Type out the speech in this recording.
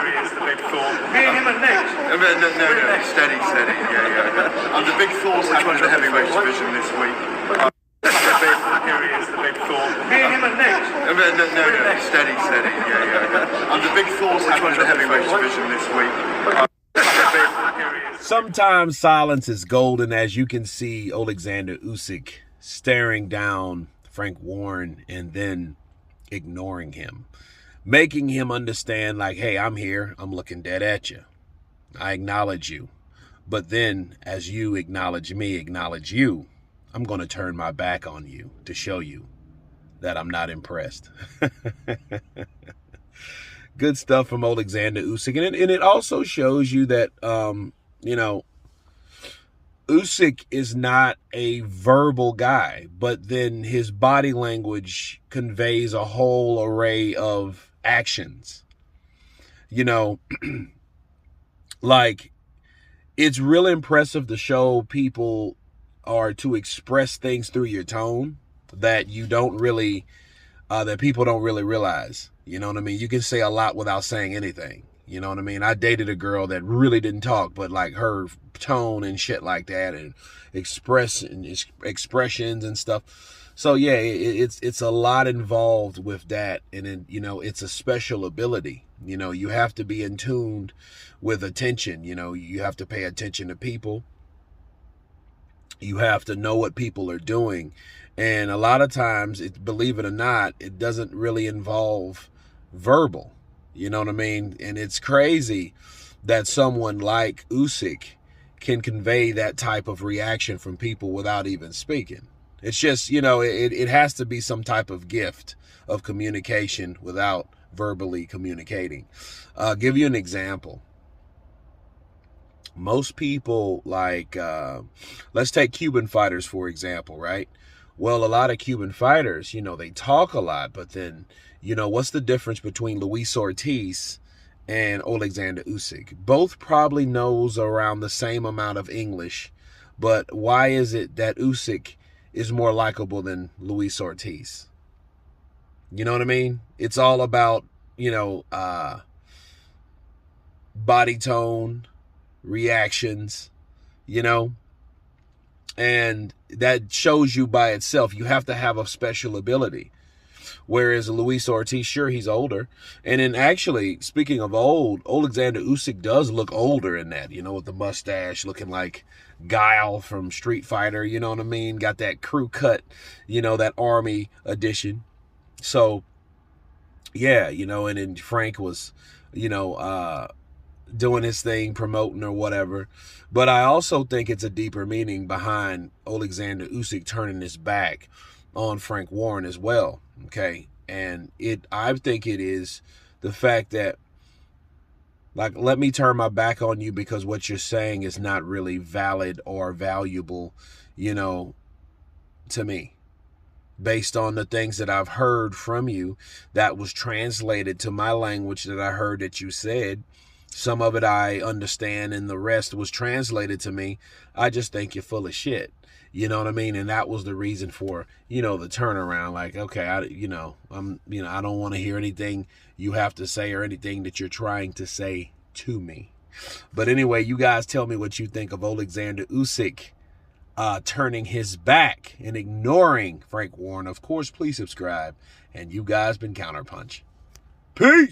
Here he is, the big Thor. Me and him are next. No, steady. Yeah. The big Thor's happened in the heavyweight division this week. Here he is, the big Thor. Me and him are next. No, steady. Yeah. The big Thor's happened in the heavyweight division this week. Sometimes silence is golden, as you can see Oleksandr Usyk staring down Frank Warren and then ignoring him, making him understand like, hey, I'm here. I'm looking dead at you. I acknowledge you. But then as you acknowledge me, acknowledge you, I'm going to turn my back on you to show you that I'm not impressed. Good stuff from Oleksandr Usyk. And it also shows you that, Usyk is not a verbal guy, but then his body language conveys a whole array of actions. Like, it's really impressive to show people or to express things through your tone that you don't really, that people don't really realize. You know what I mean? You can say a lot without saying anything. You know what I mean? I dated a girl that really didn't talk, but like her tone and shit like that and expressions and stuff. So yeah, it's a lot involved with that. And then, it's a special ability. You have to be in tune with attention. You have to pay attention to people. You have to know what people are doing. And a lot of times, believe it or not, it doesn't really involve verbal. You know what I mean? And it's crazy that someone like Usyk can convey that type of reaction from people without even speaking. It's just, it has to be some type of gift of communication without verbally communicating. Give you an example. Most people, like, let's take Cuban fighters, for example, right? Well, a lot of Cuban fighters, they talk a lot, but then, what's the difference between Luis Ortiz and Oleksandr Usyk? Both probably knows around the same amount of English, but why is it that Usyk is more likable than Luis Ortiz? You know what I mean? It's all about, body tone, reactions, and that shows you by itself. You have to have a special ability. Whereas Luis Ortiz, sure, he's older. And then actually, speaking of old, Oleksandr Usyk does look older in that, with the mustache, looking like Guile from Street Fighter, you know what I mean? Got that crew cut, that army edition. So, yeah, and then Frank was, doing his thing, promoting or whatever. But I also think it's a deeper meaning behind Oleksandr Usyk turning his back on Frank Warren as well. Okay. And I think it is the fact that, like, let me turn my back on you because what you're saying is not really valid or valuable, to me. Based on the things that I've heard from you that was translated to my language that I heard that you said. Some of it I understand and the rest was translated to me. I just think you're full of shit. You know what I mean? And that was the reason for, the turnaround. Like, okay, I don't want to hear anything you have to say or anything that you're trying to say to me. But anyway, you guys tell me what you think of Oleksandr Usyk turning his back and ignoring Frank Warren. Of course, please subscribe. And you guys been Counterpunch. Peace!